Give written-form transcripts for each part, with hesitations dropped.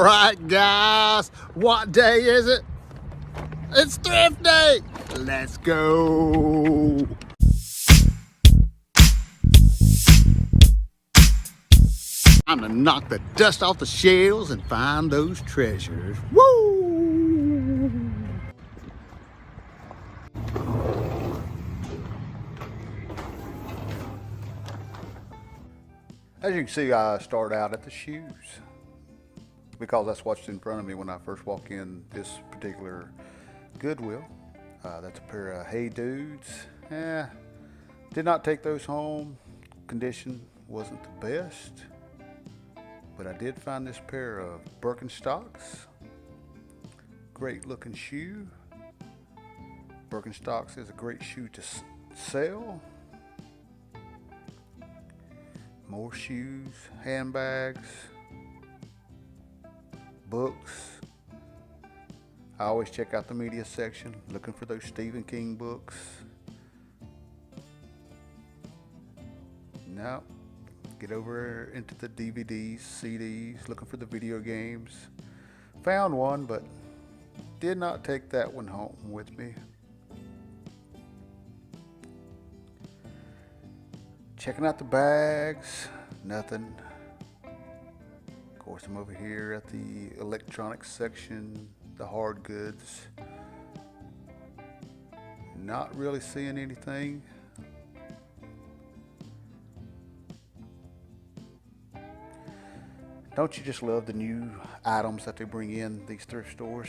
All right, guys, what day is it? It's thrift day. Let's go. Time to knock the dust off the shelves and find those treasures. Woo! As you can see, I start out at the shoes because that's what's in front of me when I first walk in this particular Goodwill. That's a pair of Hey Dudes. Did not take those home. Condition wasn't the best, but I did find this pair of Birkenstocks. Great looking shoe. Birkenstocks is a great shoe to sell. More shoes, handbags, books. I always check out the media section, looking for those Stephen King books. Now, get over into the DVDs, CDs, looking for the video games. Found one, but did not take that one home with me. Checking out the bags, nothing. Of course, I'm over here at the electronics section, the hard goods. Not really seeing anything. Don't you just love the new items that they bring in these thrift stores?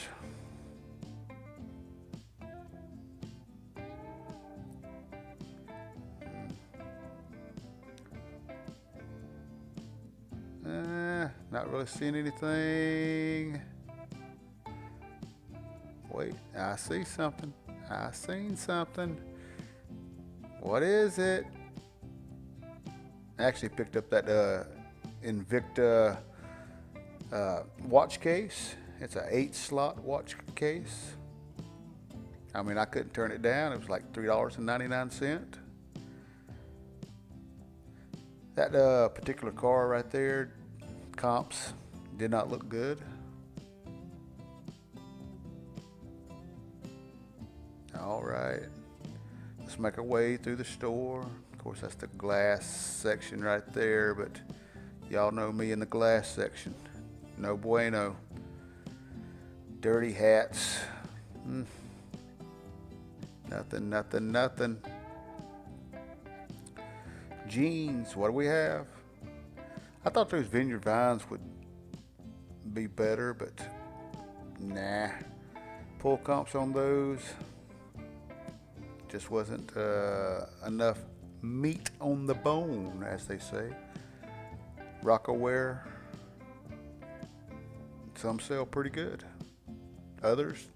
Not really seeing anything. Wait, I see something. I seen something. What is it? I actually picked up that Invicta watch case. It's an 8-slot watch case. I mean, I couldn't turn it down. It was like $3.99. That particular car right there, comps, did not look good. All right, let's make our way through the store. Of course, that's the glass section right there, but y'all know me in the glass section. No bueno. Dirty hats. Nothing, nothing, nothing. Jeans, what do we have? I thought those vineyard vines would be better, but nah. Full comps on those. Just wasn't enough meat on the bone, as they say. Rockaware. Some sell pretty good. Others,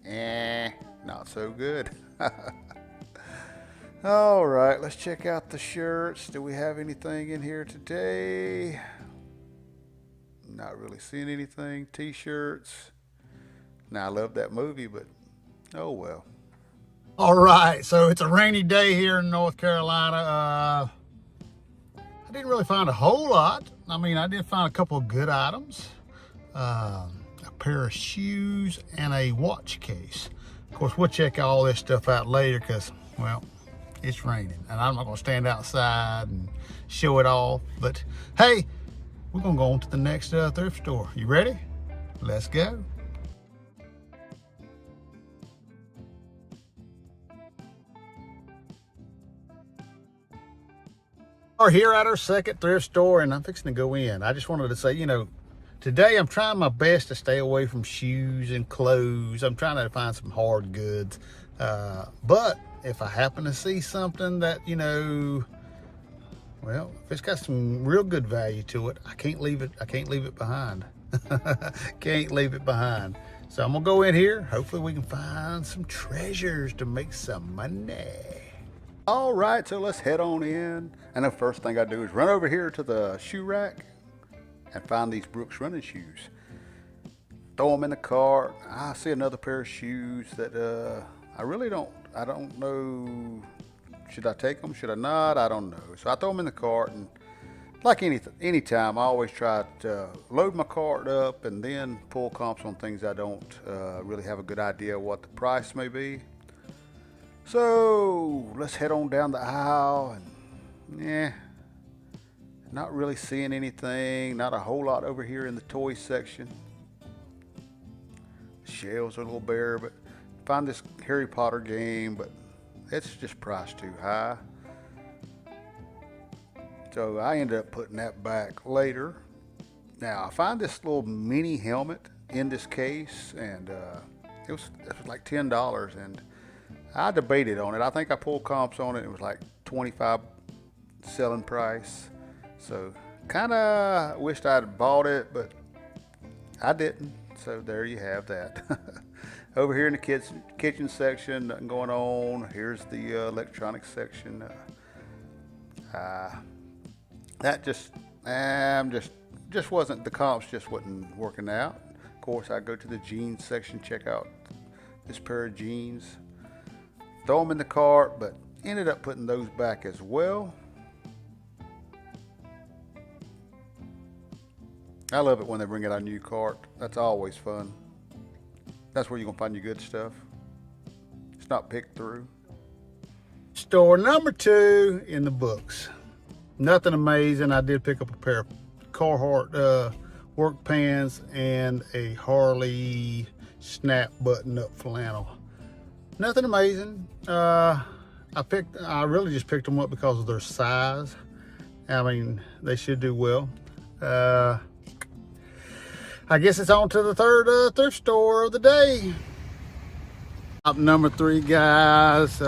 not so good. All right, let's check out the shirts. Do we have anything in here today? Not really seeing anything. T-shirts. Now, I love that movie, but oh well. All right, so it's a rainy day here in North Carolina. I didn't really find a whole lot. I mean, I did find a couple of good items. A pair of shoes and a watch case. Of course, we'll check all this stuff out later because, well, it's raining and I'm not going to stand outside and show it all. But hey, we're going to go on to the next thrift store. You ready? Let's go. We're here at our second thrift store and I'm fixing to go in. I just wanted to say, you know, today I'm trying my best to stay away from shoes and clothes. I'm trying to find some hard goods. But if I happen to see something that, you know, well, if it's got some real good value to it, I can't leave it behind. Can't leave it behind. So I'm gonna go in here. Hopefully we can find some treasures to make some money. All right, so let's head on in. And the first thing I do is run over here to the shoe rack and find these Brooks running shoes. Throw them in the cart. I see another pair of shoes that I don't know. Should I take them? Should I not? I don't know. So I throw them in the cart and like anytime, I always try to load my cart up and then pull comps on things I don't really have a good idea what the price may be. So let's head on down the aisle, and yeah, not really seeing anything. Not a whole lot over here in the toy section. Shelves are a little bare, but find this Harry Potter game, but it's just priced too high. So I ended up putting that back later. Now I find this little mini helmet in this case, and it was like $10, and I debated on it. I think I pulled comps on it. It was like $25 selling price. So kind of wished I'd bought it, but I didn't. So there you have that. Over here in the kitchen section, nothing going on. Here's the electronics section. That just wasn't, the comps just wasn't working out. Of course, I go to the jeans section, check out this pair of jeans, throw them in the cart, but ended up putting those back as well. I love it when they bring out a new cart. That's always fun. That's where you're gonna find your good stuff. It's not picked through. Store number 2 in the books. Nothing amazing. I did pick up a pair of Carhartt work pants and a Harley snap button-up flannel. Nothing amazing. I really just picked them up because of their size. I mean, they should do well. I guess it's on to the third thrift store of the day. Top number 3, guys.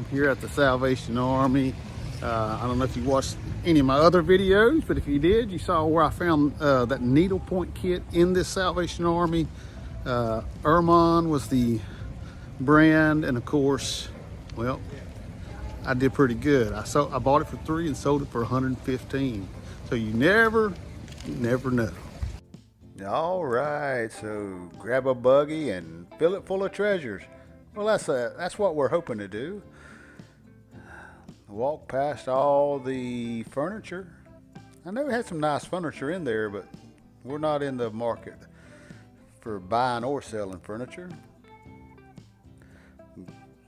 Here at the Salvation Army. I don't know if you watched any of my other videos, but if you did, you saw where I found that needlepoint kit in this Salvation Army. Ermon was the brand, and of course, well, I did pretty good. I bought it for $3 and sold it for $115. So you never know. All right, so grab a buggy and fill it full of treasures. Well, that's what we're hoping to do. Walk past all the furniture. I know we had some nice furniture in there, but we're not in the market for buying or selling furniture.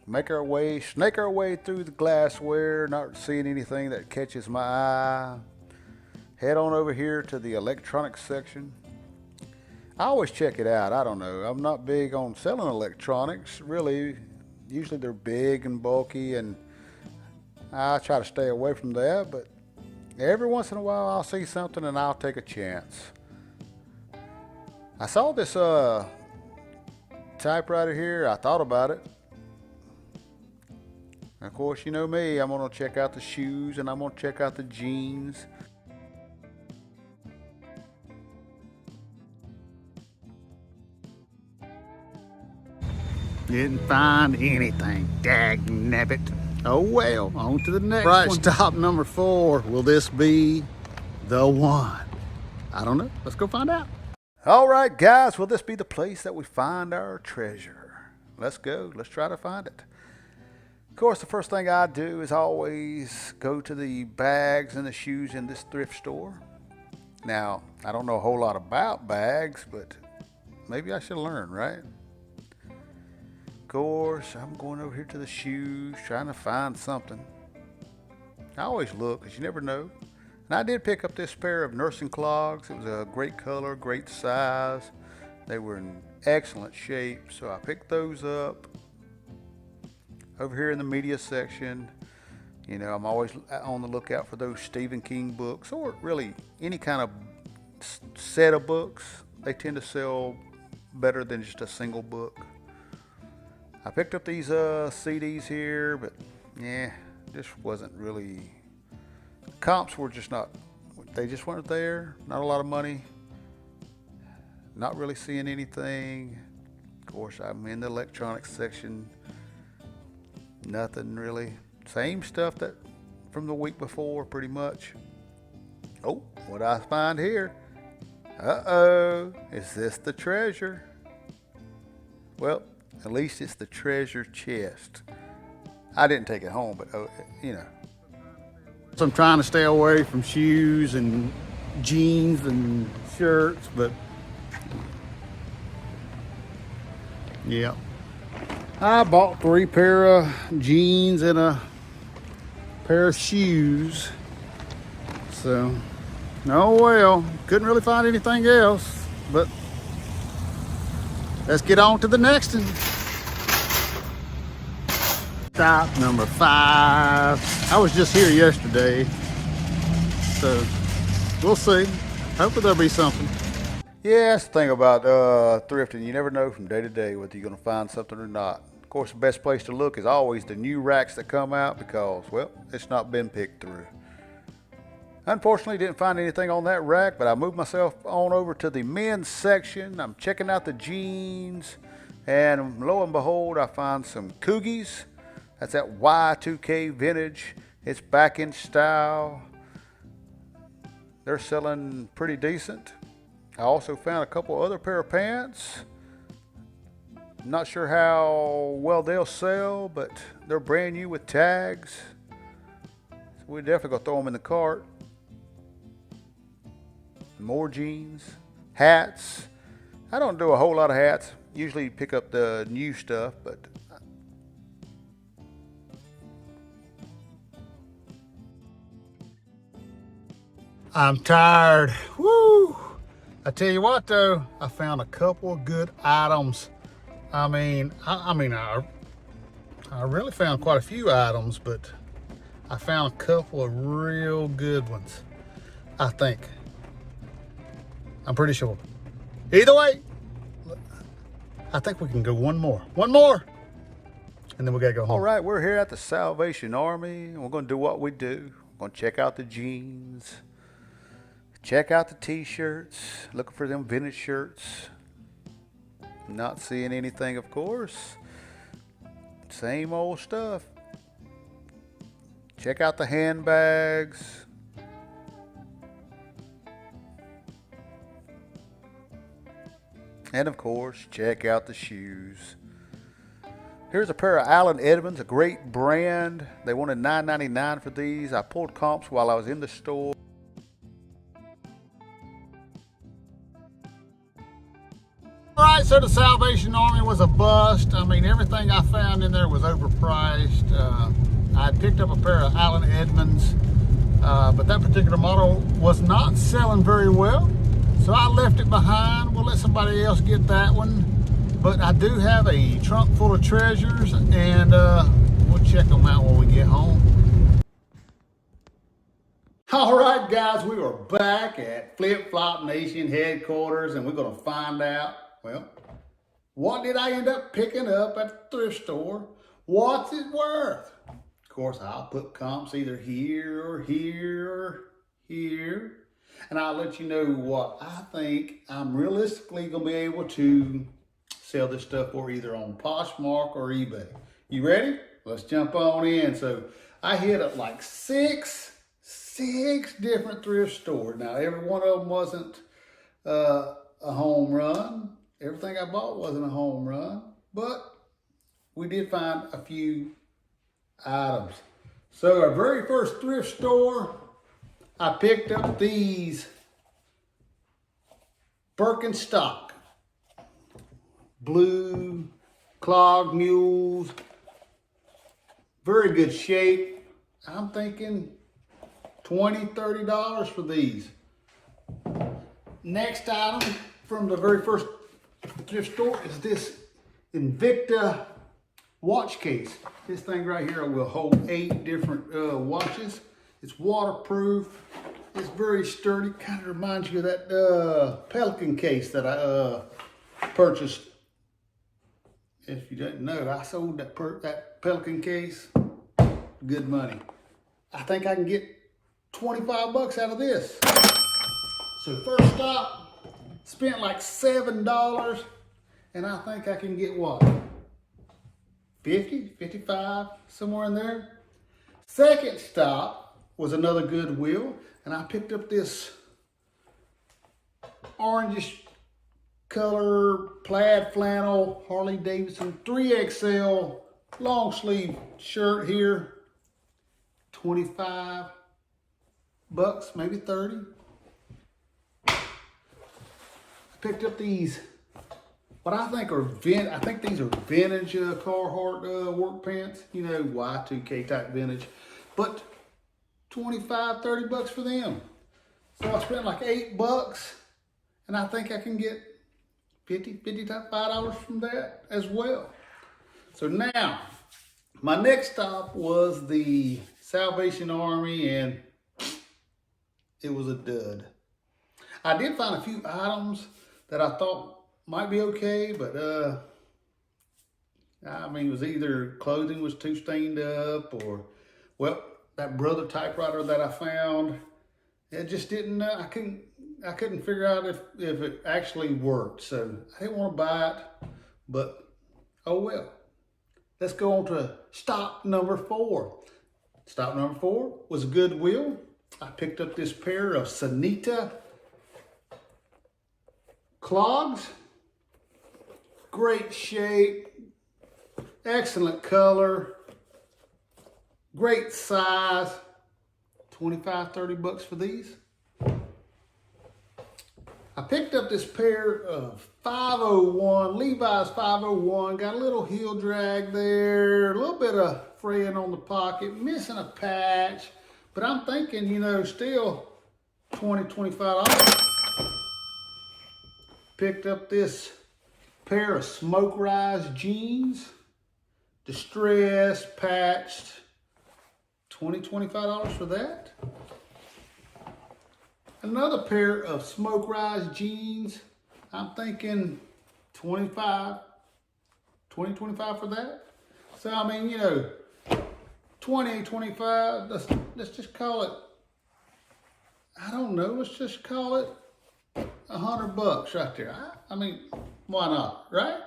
Snake our way through the glassware, not seeing anything that catches my eye. Head on over here to the electronics section. I always check it out. I don't know. I'm not big on selling electronics, really. Usually they're big and bulky, and I try to stay away from that, but every once in a while I'll see something and I'll take a chance. I saw this typewriter here. I thought about it. Of course, you know me. I'm going to check out the shoes and I'm going to check out the jeans. Didn't find anything. Dagnabbit. Oh well, on to the next one. Right, stop number 4. Will this be the one? I don't know. Let's go find out. All right, guys. Will this be the place that we find our treasure? Let's go. Let's try to find it. Of course, the first thing I do is always go to the bags and the shoes in this thrift store. Now, I don't know a whole lot about bags, but maybe I should learn, right? Of course, I'm going over here to the shoes, trying to find something. I always look, because you never know. And I did pick up this pair of nursing clogs. It was a great color, great size. They were in excellent shape, so I picked those up. Over here in the media section, you know, I'm always on the lookout for those Stephen King books, or really any kind of set of books. They tend to sell better than just a single book. I picked up these CDs here, but yeah, just wasn't really, comps were just not, they just weren't there. Not a lot of money. Not really seeing anything. Of course, I'm in the electronics section. Nothing really. Same stuff that from the week before, pretty much. Oh, what I find here. Uh-oh, is this the treasure? Well, at least it's the treasure chest. I didn't take it home, but you know. So I'm trying to stay away from shoes and jeans and shirts, but yeah. I bought 3 pair of jeans and a pair of shoes. So, oh well, couldn't really find anything else, but let's get on to the next one. Stop number 5. I was just here yesterday, so we'll see. Hopefully there'll be something. Yeah, that's the thing about thrifting. You never know from day to day whether you're going to find something or not. Of course, the best place to look is always the new racks that come out because, well, it's not been picked through. Unfortunately, didn't find anything on that rack, but I moved myself on over to the men's section. I'm checking out the jeans, and lo and behold, I find some Coogies. That's that Y2K vintage. It's back in style. They're selling pretty decent. I also found a couple other pair of pants. Not sure how well they'll sell, but they're brand new with tags. So we're definitely gonna throw them in the cart. More jeans, hats. I don't do a whole lot of hats. Usually pick up the new stuff, but I'm tired. Woo! I tell you what though, I found a couple of good items. I really found quite a few items, but I found a couple of real good ones, I think. I'm pretty sure. Either way, I think we can go one more, and then we gotta go home. All right, we're here at the Salvation Army, and we're gonna do what we do. We're gonna check out the jeans, check out the t-shirts, looking for them vintage shirts. Not seeing anything, of course. Same old stuff. Check out the handbags. And of course, check out the shoes. Here's a pair of Allen Edmonds, a great brand. They wanted $9.99 for these. I pulled comps while I was in the store. All right, so the Salvation Army was a bust. I mean, everything I found in there was overpriced. I picked up a pair of Allen Edmonds, but that particular model was not selling very well. So I left it behind. We'll let somebody else get that one. But I do have a trunk full of treasures, and we'll check them out when we get home. All right, guys, we are back at Flip Flop Nation headquarters, and we're going to find out, well, what did I end up picking up at the thrift store? What's it worth? Of course, I'll put comps either here or here or here. And I'll let you know what I think I'm realistically going to be able to sell this stuff for either on Poshmark or eBay. You ready? Let's jump on in. So I hit up like six different thrift stores. Now, every one of them wasn't a home run. Everything I bought wasn't a home run, but we did find a few items. So our very first thrift store, I picked up these Birkenstock blue clog mules. Very good shape. I'm thinking $20, $30 for these. Next item from the very first thrift store is this Invicta watch case. This thing right here will hold 8 different watches. It's waterproof. It's very sturdy. Kind of reminds you of that Pelican case that I purchased. If you didn't know, I sold that Pelican case. Good money. I think I can get 25 bucks out of this. So first stop, spent like $7, and I think I can get what? 50, 55, somewhere in there. Second stop was another Goodwill, and I picked up this orangish color plaid flannel Harley Davidson 3XL long sleeve shirt here. 25. bucks, maybe 30. I picked up these, what I think are I think these are vintage Carhartt work pants, you know, Y2K type vintage, but 25, 30 bucks for them. So I spent like $8, and I think I can get $55 from that as well. So now, my next stop was the Salvation Army, and it was a dud. I did find a few items that I thought might be okay, but I mean, it was either clothing was too stained up, or, well, that Brother typewriter that I found, it just didn't, I couldn't figure out if it actually worked. So I didn't want to buy it, but oh well. Let's go on to stop number 4. Stop number 4 was Goodwill. I picked up this pair of Sanita clogs. Great shape, excellent color, great size. 25, 30 bucks for these. I picked up this pair of 501, Levi's 501, got a little heel drag there, a little bit of fraying on the pocket, missing a patch, but I'm thinking, you know, still $20, $25. Picked up this pair of Smoke Rise jeans, distressed, patched, $20, $25 for that. Another pair of Smoke Rise jeans, I'm thinking 25 for that. So I mean, you know, 20, 25, let's just call it, I don't know, let's just call it $100 right there. I mean, why not, right?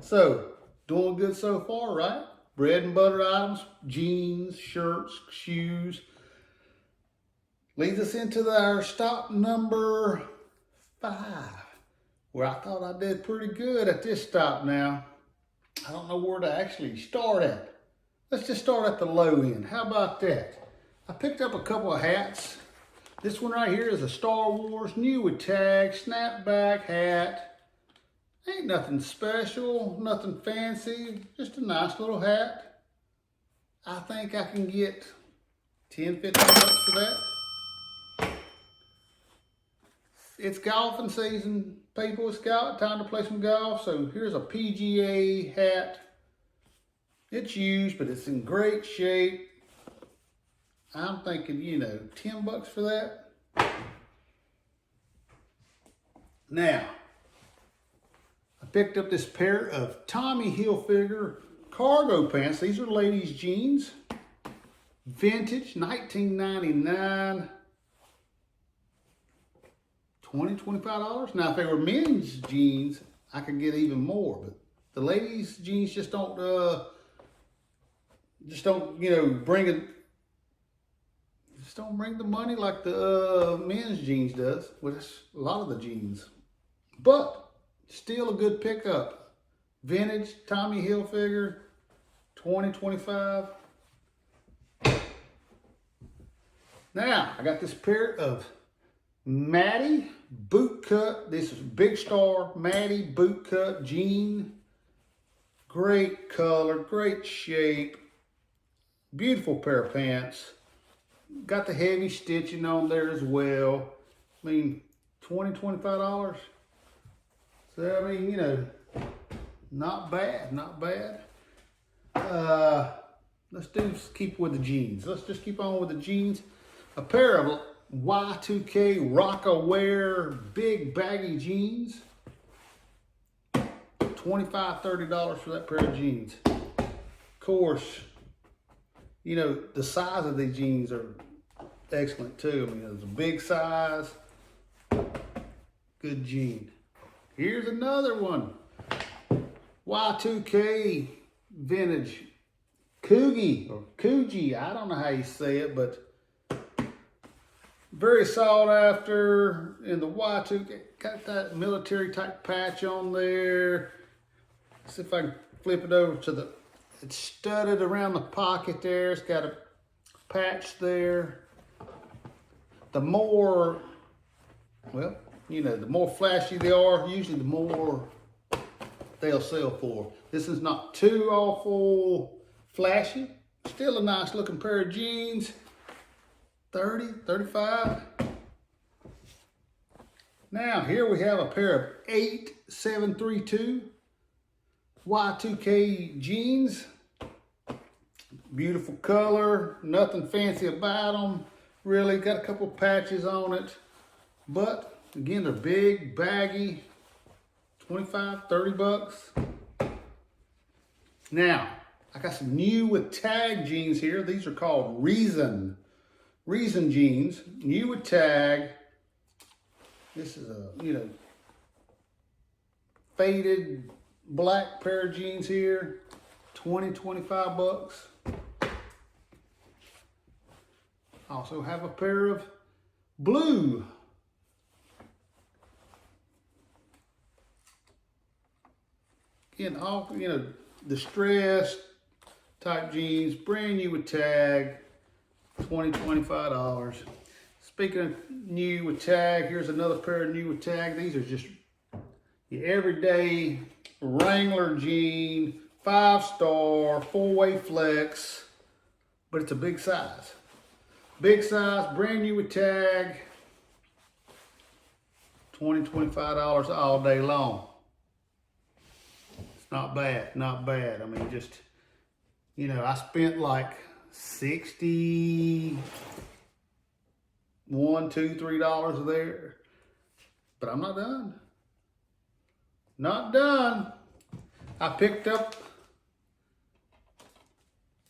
So, doing good so far, right? Bread and butter items, jeans, shirts, shoes. Leads us into our stop number 5, where I thought I did pretty good at this stop now. I don't know where to actually start at. Let's just start at the low end. How about that? I picked up a couple of hats. This one right here is a Star Wars, new with tag, snapback hat. Ain't nothing special, nothing fancy, just a nice little hat. I think I can get 10, 15 bucks for that. It's golfing season, people. It's time to play some golf. So here's a PGA hat. It's used, but it's in great shape. I'm thinking, you know, 10 bucks for that. Now, I picked up this pair of Tommy Hilfiger cargo pants. These are ladies' jeans. Vintage, 1999. $20, $25. Now, if they were men's jeans, I could get even more. But the ladies' jeans just don't, you know, bring it. Just don't bring the money like the men's jeans does. With a lot of the jeans, but still a good pickup. Vintage Tommy Hilfiger, 20, 25. Now I got this pair of Maddie bootcut. This is Big Star Maddie bootcut jean. Great color, great shape, beautiful pair of pants. Got the heavy stitching on there as well. I mean, $20, $25. So I mean, you know, not bad, not bad. Let's keep with the jeans. Let's just keep on with the jeans. A pair of Y2K Rockaware big baggy jeans. $25, $30 for that pair of jeans. Of course, you know, the size of these jeans are excellent too. I mean, it's a big size, good jean. Here's another one. Y2K vintage Coogie or Coogee. I don't know how you say it, but very sought after in the Y2K. Got that military type patch on there. Let's see if I can flip it over to it's studded around the pocket there. It's got a patch there. the more, well, you know, the more flashy they are, usually the more they'll sell for. This is not too awful flashy. Still a nice looking pair of jeans. 30, 35. Now here we have a pair of 8732 Y2K jeans. Beautiful color, nothing fancy about them. Really got a couple patches on it. But again, they're big, baggy, 25, 30 bucks. Now, I got some new with tag jeans here. These are called Reason jeans. New with tag. This is a, you know, faded black pair of jeans here. 20, 25 bucks. Also have a pair of blue all, you know, distressed type jeans, brand new with tag, $20, $25. Speaking of new with tag, here's another pair of new with tag. These are just your everyday Wrangler jean, 5-star, 4-way flex, but it's a big size. Big size, brand new with tag, $20, $25 all day long. It's not bad, not bad. I mean, just, you know, I spent like $61, $2, $3 there, but I'm not done. Not done. I picked up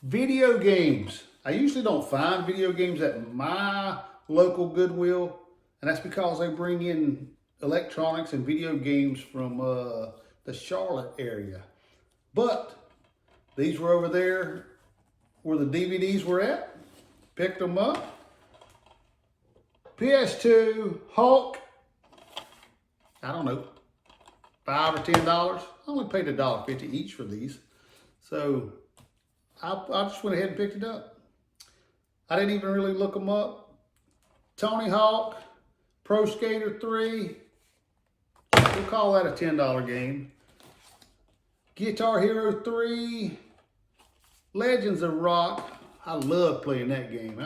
video games. I usually don't find video games at my local Goodwill, and that's because they bring in electronics and video games from the Charlotte area. But these were over there where the DVDs were at. Picked them up. PS2, Hulk, I don't know, $5 or $10. I only paid $1.50 each for these. So I just went ahead and picked it up. I didn't even really look them up. Tony Hawk, Pro Skater 3. We'll call that a $10 game. Guitar Hero 3. Legends of Rock. I love playing that game.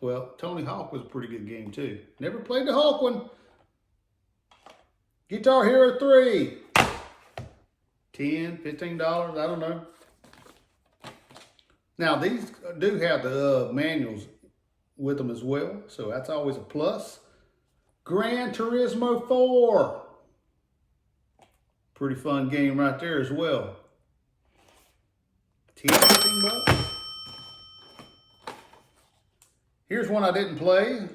Well, Tony Hawk was a pretty good game too. Never played the Hawk one. Guitar Hero 3. $10, $15, I don't know. Now, these do have the manuals with them as well, so that's always a plus. Gran Turismo 4. Pretty fun game right there as well. 10, 15 bucks. Here's one I didn't play.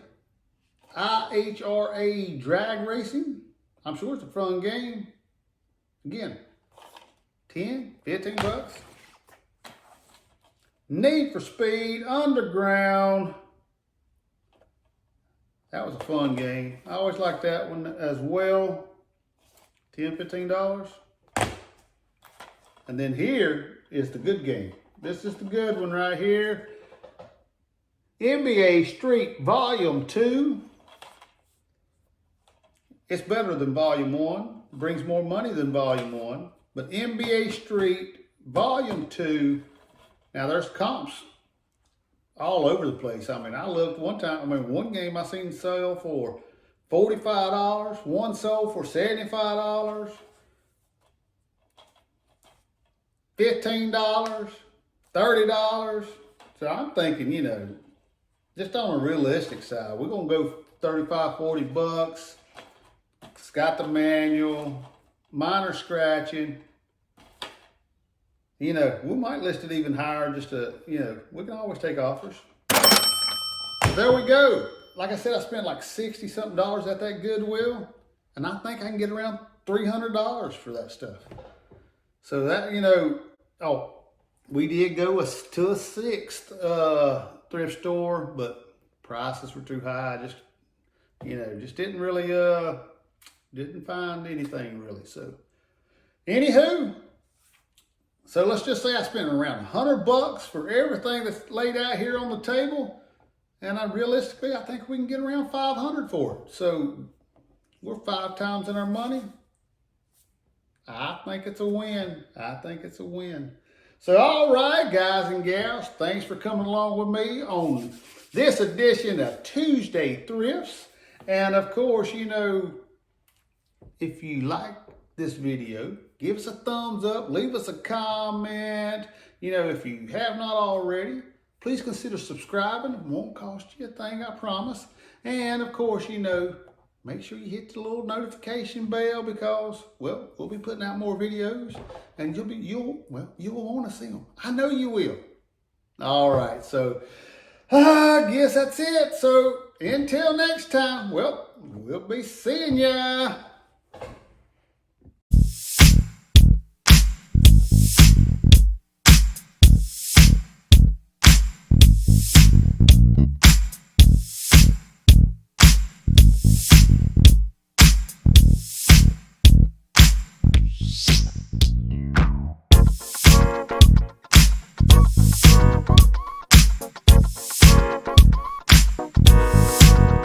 IHRA Drag Racing. I'm sure it's a fun game. Again, 10, 15 bucks. Need for Speed Underground. That was a fun game. I always liked that one as well. $10, $15. And then here is the good game. This is the good one right here. NBA Street Volume 2. It's better than Volume 1. Brings more money than Volume 1. But NBA Street Volume 2, now there's comps all over the place. I mean, I looked one time, one game I seen sell for $45. One sold for $75. $15. $30. So I'm thinking, you know, just on a realistic side, we're going to go 35, 40 bucks. It's got the manual, minor scratching. You know, we might list it even higher just to, you know, we can always take offers. There we go. Like I said, I spent like 60 something dollars at that Goodwill, and I think I can get around $300 for that stuff. So that, you know, oh, we did go to a sixth thrift store, but prices were too high. Just, you know, just didn't really, didn't find anything really. So, anywho, so let's just say I spent around $100 for everything that's laid out here on the table. And realistically, I think we can get around 500 for it. So we're 5 times in our money. I think it's a win. I think it's a win. So, all right, guys and gals, thanks for coming along with me on this edition of Tuesday Thrifts. And of course, you know, if you like this video, give us a thumbs up, leave us a comment. You know, if you have not already, please consider subscribing. It won't cost you a thing, I promise. And of course, you know, make sure you hit the little notification bell because, well, we'll be putting out more videos and you'll want to see them. I know you will. All right, so I guess that's it. So until next time, well, we'll be seeing ya.